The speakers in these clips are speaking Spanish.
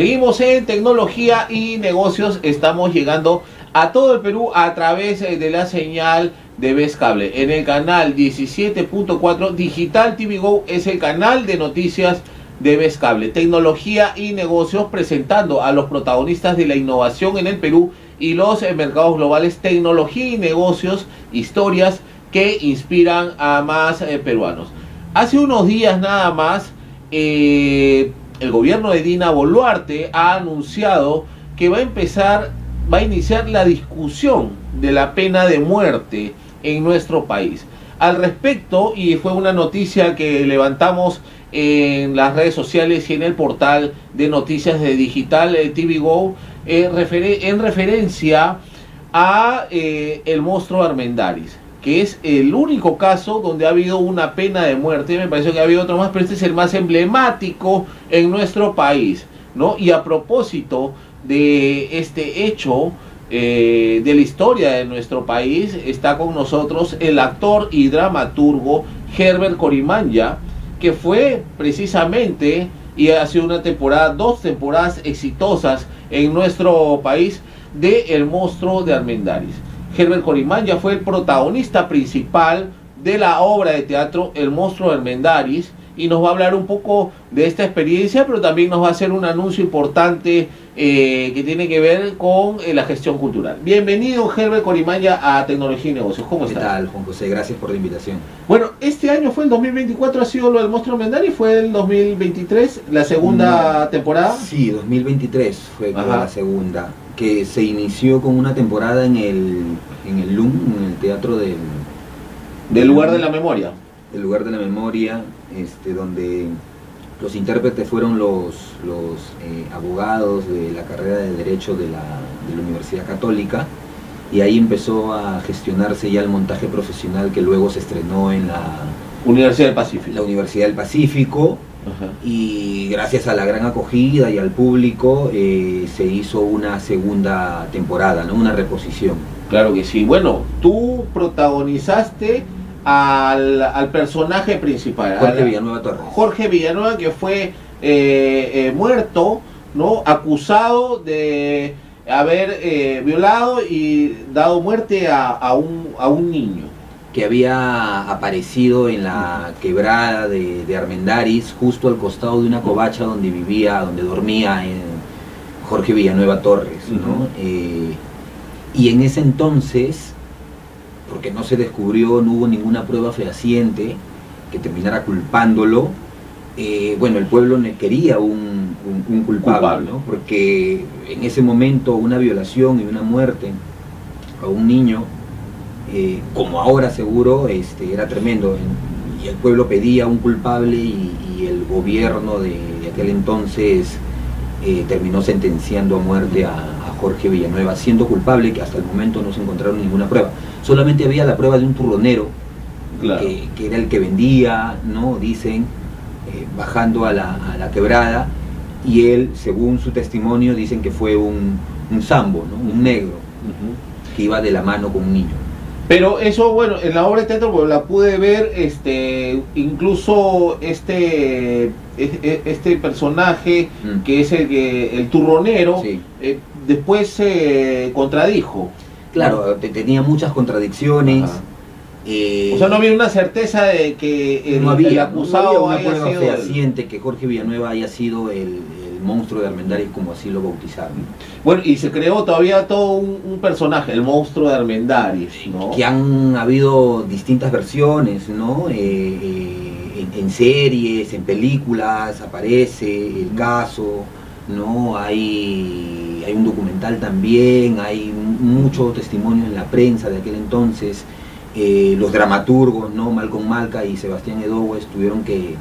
Seguimos en tecnología y negocios, estamos llegando a todo el Perú a través de la señal de Vez Cable. En el canal 17.4 Digital TV Go es el canal de noticias de Vez Cable. Tecnología y negocios presentando a los protagonistas de la innovación en el Perú y los mercados globales. Tecnología y negocios, historias que inspiran a más peruanos. Hace unos días nada más, el gobierno de Dina Boluarte ha anunciado que va a iniciar la discusión de la pena de muerte en nuestro país. Al respecto, y fue una noticia que levantamos en las redes sociales y en el portal de noticias de Digital TV Go, en referencia a el monstruo Armendáriz, que es el único caso donde ha habido una pena de muerte. Me parece que ha habido otro más, pero este es el más emblemático en nuestro país, ¿no? Y a propósito de este hecho de la historia de nuestro país, está con nosotros el actor y dramaturgo Herbert Corimanya, que fue precisamente, y ha sido dos temporadas exitosas en nuestro país, de El monstruo de Armendáriz. Herbert Corimanya fue el protagonista principal de la obra de teatro El monstruo de Armendáriz y nos va a hablar un poco de esta experiencia, pero también nos va a hacer un anuncio importante que tiene que ver con la gestión cultural. Bienvenido, Herbert Corimanya, a Tecnología y Negocios. ¿Cómo estás? ¿Qué tal, Juan José? Gracias por la invitación. Bueno, este año fue el 2024, ha sido lo del monstruo de Armendáriz, fue el 2023, la segunda temporada. Sí, 2023 fue la segunda, que se inició con una temporada en el LUM, en el Teatro del Lugar de la Memoria. El Lugar de la Memoria, donde los intérpretes fueron los abogados de la carrera de Derecho de la Universidad Católica, y ahí empezó a gestionarse ya el montaje profesional que luego se estrenó en la Universidad del Pacífico. La Universidad del Pacífico. Ajá. Y gracias a la gran acogida y al público se hizo una segunda temporada, ¿no? Una reposición. Claro que sí. Bueno, tú protagonizaste al personaje principal, Jorge Villanueva Torres. Jorge Villanueva, que fue muerto, ¿no? Acusado de haber violado y dado muerte a un niño que había aparecido en la quebrada de Armendáriz, justo al costado de una covacha donde dormía Jorge Villanueva Torres, ¿no? Y en ese entonces, porque no se descubrió, no hubo ninguna prueba fehaciente que terminara culpándolo, bueno, el pueblo quería un culpable, ¿no? Porque en ese momento una violación y una muerte a un niño, como ahora seguro, era tremendo, y el pueblo pedía un culpable, y el gobierno de aquel entonces terminó sentenciando a muerte a Jorge Villanueva, siendo culpable, que hasta el momento no se encontraron ninguna prueba. Solamente había la prueba de un turronero, claro, que era el que vendía, ¿no? Dicen, bajando a la quebrada, y él, según su testimonio, dicen que fue un sambo, ¿no? Un negro, que iba de la mano con un niño. Pero eso, bueno, en la obra de teatro, bueno, la pude ver, incluso este personaje, que es el turronero, sí, después se contradijo. Claro, ¿no? Tenía muchas contradicciones. O sea, no había una certeza de que el acusado no había una prueba fehaciente que Jorge Villanueva haya sido el monstruo de Armendáriz, como así lo bautizaron. Bueno, y se creó todavía todo un personaje, el monstruo de Armendáriz, ¿no? Que han habido distintas versiones, ¿no? En series, en películas aparece el caso, ¿no? Hay un documental también, hay mucho testimonio en la prensa de aquel entonces. Los dramaturgos, ¿no? Malcolm Malka y Sebastián Edowes tuvieron que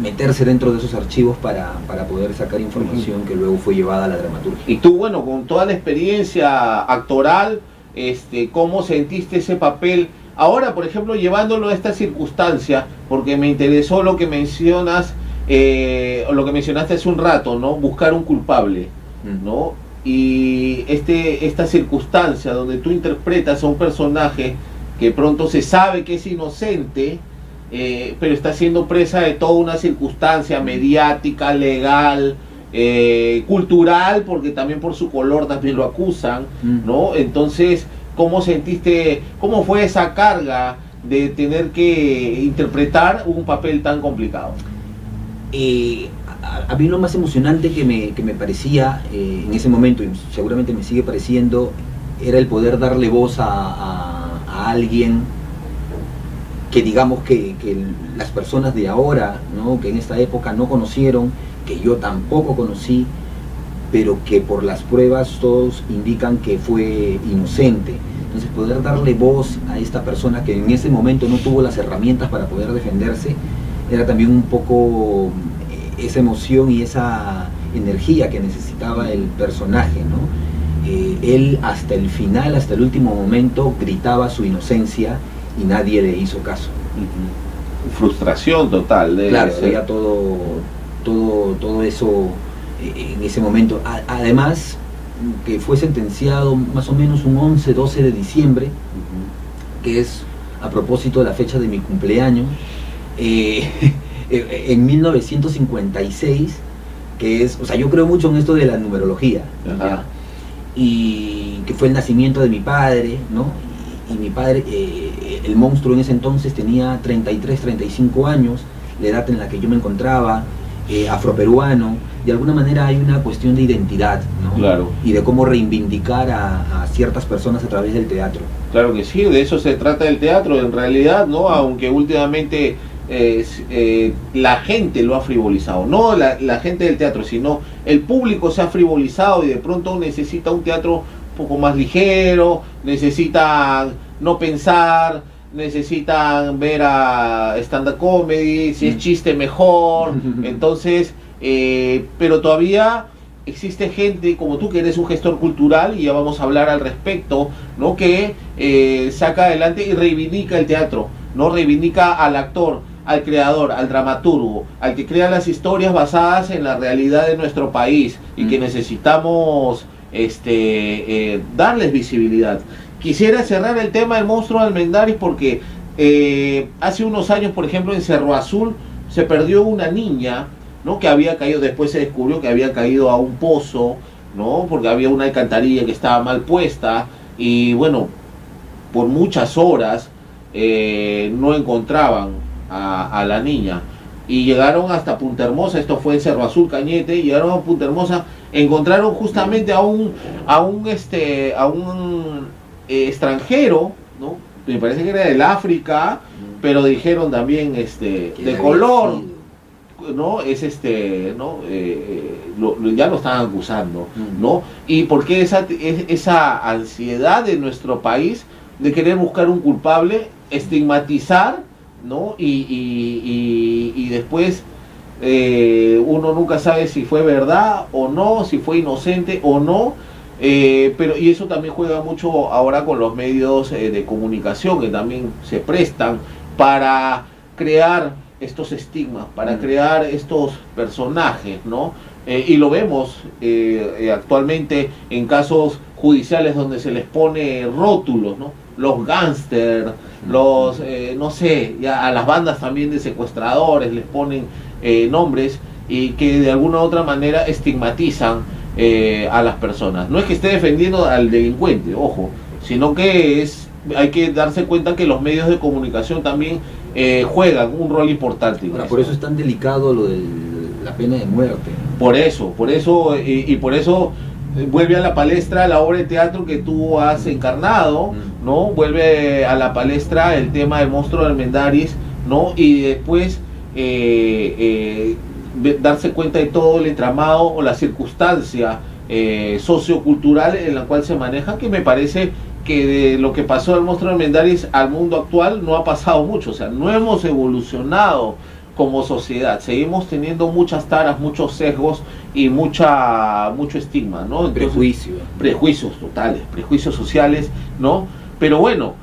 meterse dentro de esos archivos para poder sacar información que luego fue llevada a la dramaturgia. Y tú, bueno, con toda la experiencia actoral, ¿cómo sentiste ese papel? Ahora, por ejemplo, llevándolo a esta circunstancia, porque me interesó lo que mencionas, o lo que mencionaste hace un rato, ¿no? Buscar un culpable, ¿no? Y esta circunstancia donde tú interpretas a un personaje que pronto se sabe que es inocente, pero está siendo presa de toda una circunstancia mediática, legal, cultural, porque también por su color también lo acusan, ¿no? Entonces, ¿cómo sentiste, cómo fue esa carga de tener que interpretar un papel tan complicado? A mí lo más emocionante que me parecía en ese momento, y seguramente me sigue pareciendo, era el poder darle voz a alguien que digamos que las personas de ahora, ¿no? Que en esta época no conocieron, que yo tampoco conocí, pero que por las pruebas todos indican que fue inocente. Entonces poder darle voz a esta persona que en ese momento no tuvo las herramientas para poder defenderse, era también un poco esa emoción y esa energía que necesitaba el personaje, ¿no? Él hasta el final, hasta el último momento, gritaba su inocencia y nadie le hizo caso. Frustración total. Claro, había todo eso en ese momento. Además, que fue sentenciado más o menos un 11-12 de diciembre, que es a propósito de la fecha de mi cumpleaños, en 1956, que es, o sea, yo creo mucho en esto de la numerología, y que fue el nacimiento de mi padre, ¿no? Y mi padre, el monstruo en ese entonces tenía 33, 35 años, la edad en la que yo me encontraba, afroperuano. De alguna manera hay una cuestión de identidad, ¿no? Claro. Y de cómo reivindicar a ciertas personas a través del teatro. Claro que sí, de eso se trata el teatro en realidad, ¿no? Aunque últimamente la gente lo ha frivolizado, no la gente del teatro, sino el público se ha frivolizado y de pronto necesita un teatro un poco más ligero, necesitan no pensar, necesitan ver a stand-up comedy, si es chiste mejor, entonces, pero todavía existe gente como tú que eres un gestor cultural, y ya vamos a hablar al respecto, ¿no? Que saca adelante y reivindica el teatro, ¿no? Reivindica al actor, al creador, al dramaturgo, al que crea las historias basadas en la realidad de nuestro país y que necesitamos darles visibilidad. Quisiera cerrar el tema del monstruo de Armendáriz porque hace unos años, por ejemplo, en Cerro Azul se perdió una niña, ¿no? Que había caído, después se descubrió que había caído a un pozo, ¿no? Porque había una alcantarilla que estaba mal puesta y bueno, por muchas horas no encontraban a la niña y llegaron hasta Punta Hermosa. Esto fue en Cerro Azul, Cañete. Llegaron a Punta Hermosa, encontraron justamente a un extranjero, ¿no? Me parece que era del África, pero dijeron también de color, ¿no? Es ¿no? Ya lo estaban acusando, ¿no? Y porque esa ansiedad de nuestro país de querer buscar un culpable, estigmatizar, ¿no? Y después uno nunca sabe si fue verdad o no, si fue inocente o no. Pero y eso también juega mucho ahora con los medios de comunicación, que también se prestan para crear estos estigmas, para crear estos personajes, ¿no? Y lo vemos actualmente en casos judiciales donde se les pone rótulos, ¿no? Los gángsters, los, no sé, ya a las bandas también de secuestradores les ponen nombres y que de alguna u otra manera estigmatizan a las personas. No es que esté defendiendo al delincuente, ojo, sino que hay que darse cuenta que los medios de comunicación también juegan un rol importante. Ahora, por eso es tan delicado lo de la pena de muerte. Por eso, y por eso vuelve a la palestra la obra de teatro que tú has encarnado, ¿no? Vuelve a la palestra el tema del monstruo de Armendáriz, ¿no? Y después darse cuenta de todo el entramado o la circunstancia sociocultural en la cual se maneja, que me parece que de lo que pasó del monstruo de Armendáriz al mundo actual no ha pasado mucho. O sea, no hemos evolucionado como sociedad, seguimos teniendo muchas taras, muchos sesgos y mucho estigma, ¿no? Entonces, prejuicios totales, prejuicios sociales, ¿no? Pero bueno,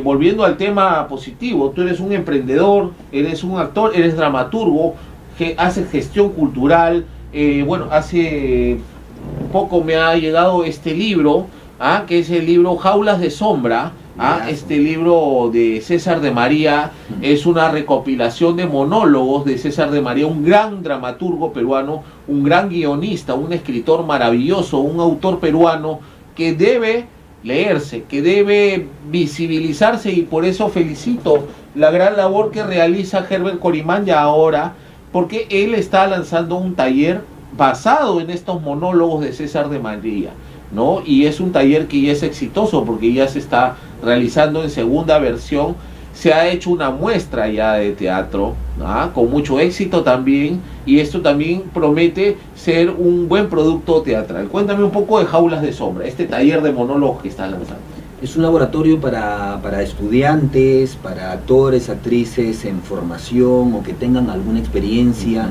volviendo al tema positivo, tú eres un emprendedor, eres un actor, eres dramaturgo, que haces gestión cultural. Bueno, hace poco me ha llegado este libro, que es el libro Jaulas de Sombra, Este libro de César de María es una recopilación de monólogos de César de María, un gran dramaturgo peruano, un gran guionista, un escritor maravilloso, un autor peruano que debe leerse, que debe visibilizarse, y por eso felicito la gran labor que realiza Herbert Corimanya ahora, porque él está lanzando un taller basado en estos monólogos de César de María, ¿no? Y es un taller que ya es exitoso porque ya se está realizando en segunda versión, se ha hecho una muestra ya de teatro, ¿no? Con mucho éxito también, y esto también promete ser un buen producto teatral. Cuéntame un poco de Jaulas de Sombra, este taller de monólogos que está lanzando. Es un laboratorio para estudiantes, para actores, actrices en formación o que tengan alguna experiencia.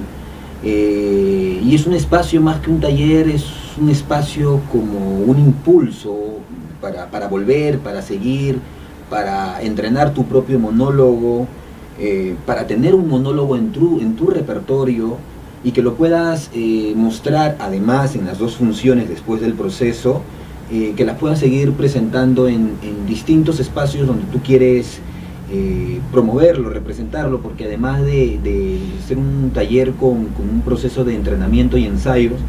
Y es un espacio más que un taller, es un espacio como un impulso para volver, para seguir, para entrenar tu propio monólogo, para tener un monólogo en tu repertorio y que lo puedas mostrar además en las dos funciones después del proceso, que las puedas seguir presentando en distintos espacios donde tú quieres promoverlo, representarlo, porque además de ser un taller con un proceso de entrenamiento y ensayos,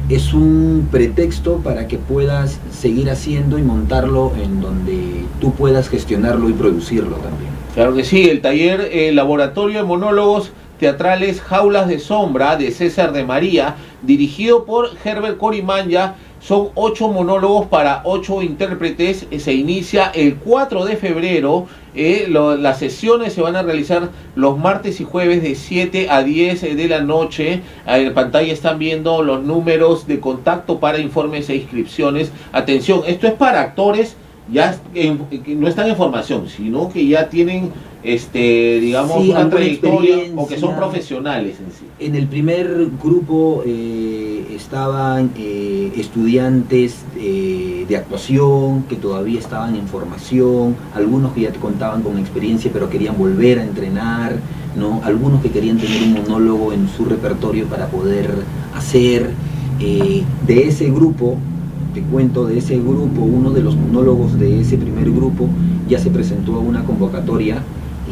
es un pretexto para que puedas seguir haciendo y montarlo en donde tú puedas gestionarlo y producirlo también. Claro que sí, el taller Laboratorio de Monólogos Teatrales Jaulas de Sombra de César de María, dirigido por Herbert Corimanya. Son 8 monólogos para 8 intérpretes. Se inicia el 4 de febrero. Las sesiones se van a realizar los martes y jueves de 7 a 10 de la noche. En pantalla están viendo los números de contacto para informes e inscripciones. Atención, esto es para actores ya que no están en formación, sino que ya tienen digamos, una trayectoria o que son profesionales en sí. En el primer grupo estaban estudiantes de actuación que todavía estaban en formación, algunos que ya contaban con experiencia pero querían volver a entrenar, ¿no? Algunos que querían tener un monólogo en su repertorio para poder hacer. De ese grupo, te cuento, de ese grupo, uno de los monólogos de ese primer grupo ya se presentó a una convocatoria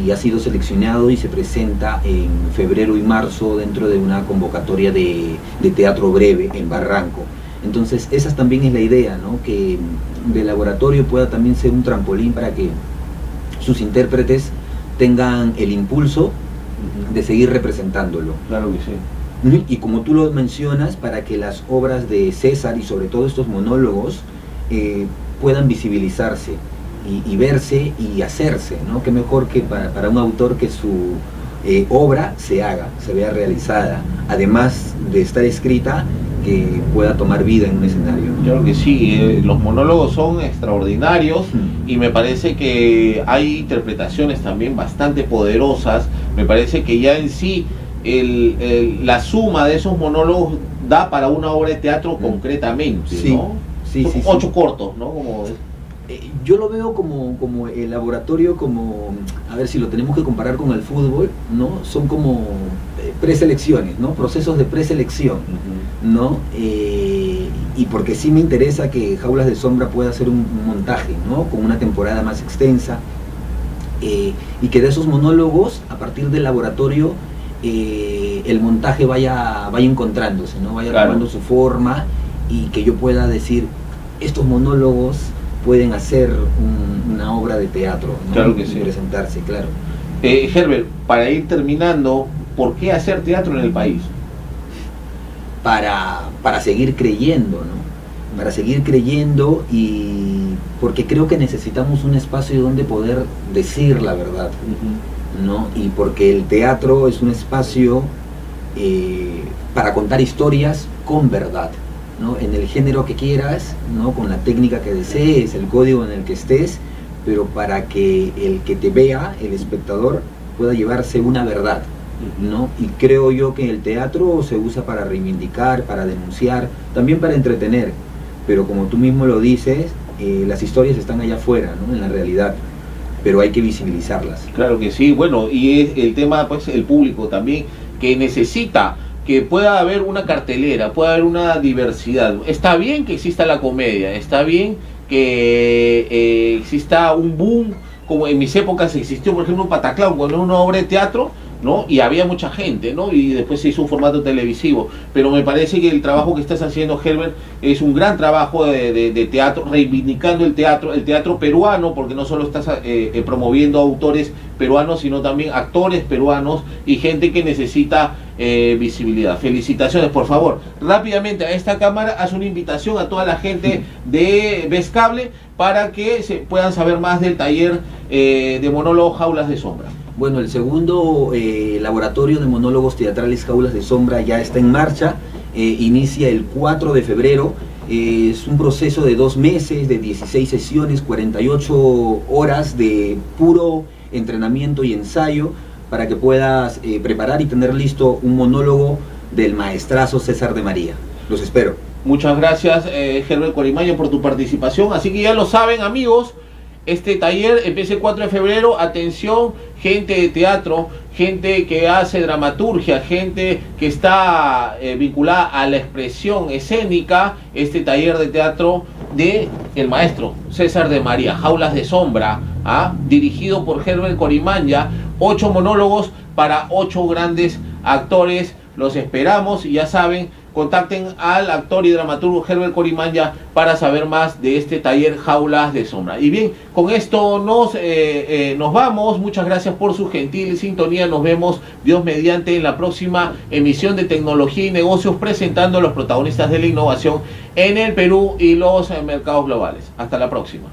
y ha sido seleccionado y se presenta en febrero y marzo dentro de una convocatoria de teatro breve en Barranco. Entonces esa también es la idea, ¿no? Que el laboratorio pueda también ser un trampolín para que sus intérpretes tengan el impulso de seguir representándolo. Claro que sí. Y como tú lo mencionas, para que las obras de César y sobre todo estos monólogos puedan visibilizarse y verse y hacerse, ¿no? Qué mejor que para un autor que su obra se vea realizada, además de estar escrita, que pueda tomar vida en un escenario, ¿no? Claro que sí, los monólogos son extraordinarios y me parece que hay interpretaciones también bastante poderosas. Me parece que ya en sí la suma de esos monólogos da para una obra de teatro concretamente, sí, ¿no? Sí, son sí, 8 cortos, ¿no? Yo lo veo como el laboratorio, como, a ver si lo tenemos que comparar con el fútbol, ¿no? Son como preselecciones, ¿no? Procesos de preselección, ¿no? Y porque sí me interesa que Jaulas de Sombra pueda hacer un montaje, ¿no? Con una temporada más extensa, y que de esos monólogos, a partir del laboratorio, el montaje vaya encontrándose, ¿no? Vaya tomando su forma, y que yo pueda decir, estos monólogos pueden hacer una obra de teatro, ¿no? Claro que sí. Presentarse, claro. Herbert, para ir terminando, ¿por qué hacer teatro en el país? Para seguir creyendo, ¿no? Para seguir creyendo, y porque creo que necesitamos un espacio donde poder decir la verdad, ¿no? Y porque el teatro es un espacio para contar historias con verdad, ¿no? En el género que quieras, ¿no? Con la técnica que desees, el código en el que estés, pero para que el que te vea, el espectador, pueda llevarse una verdad, ¿no? Y creo yo que el teatro se usa para reivindicar, para denunciar, también para entretener, pero como tú mismo lo dices, las historias están allá afuera, ¿no? En la realidad, pero hay que visibilizarlas. Claro que sí, bueno, y es el tema, pues, el público también, que necesita que pueda haber una cartelera, pueda haber una diversidad. Está bien que exista la comedia, está bien que exista un boom, como en mis épocas existió, por ejemplo, un Pataclown, cuando era una obra de teatro, ¿no? Y había mucha gente, ¿no? Y después se hizo un formato televisivo. Pero me parece que el trabajo que estás haciendo, Herbert, es un gran trabajo de teatro, reivindicando el teatro peruano, porque no solo estás promoviendo autores peruanos, sino también actores peruanos y gente que necesita visibilidad. Felicitaciones, por favor. Rápidamente a esta cámara, haz una invitación a toda la gente de Vescable para que se puedan saber más del taller de monólogo Jaulas de Sombra. Bueno, el segundo laboratorio de monólogos teatrales Jaulas de Sombra ya está en marcha, inicia el 4 de febrero, es un proceso de 2 meses, de 16 sesiones, 48 horas de puro entrenamiento y ensayo para que puedas preparar y tener listo un monólogo del maestrazo César de María. Los espero. Muchas gracias, Herbert Corimaño, por tu participación. Así que ya lo saben, amigos, este taller empieza el 4 de febrero. Atención, gente de teatro, gente que hace dramaturgia, gente que está vinculada a la expresión escénica. Este taller de teatro de el maestro César de María, Jaulas de Sombra, dirigido por Herbert Corimaña. 8 monólogos para 8 grandes actores. Los esperamos y ya saben, contacten al actor y dramaturgo Herbert Corimaña para saber más de este taller Jaulas de Sombra. Y bien, con esto nos vamos. Muchas gracias por su gentil sintonía. Nos vemos, Dios mediante, en la próxima emisión de Tecnología y Negocios, presentando a los protagonistas de la innovación en el Perú y los mercados globales. Hasta la próxima.